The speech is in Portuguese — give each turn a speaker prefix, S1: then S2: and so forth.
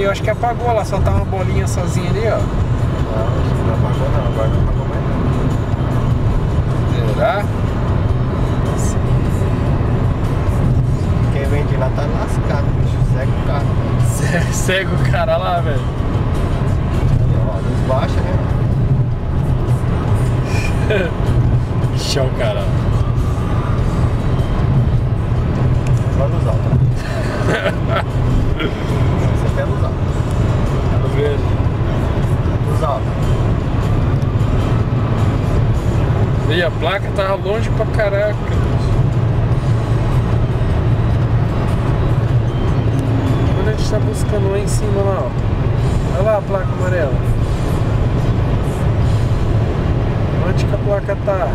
S1: aí, eu acho que apagou lá, só tá uma bolinha sozinha ali, ó.
S2: Não, acho que não apagou não, agora não apagou mais não.
S1: Será?
S2: Quem vem de lá tá lascado, bicho, segue o carro.
S1: Segue o cara lá, velho.
S2: Ali, ó, luz baixa, né?
S1: Show, cara.
S2: Só luz alta. Você quer luz alta?
S1: Tô vendo.
S2: Luz alta.
S1: E a placa tava longe pra caraca. Quando a gente tá buscando lá em cima, lá, ó. Olha lá a placa amarela. Onde que a placa tá?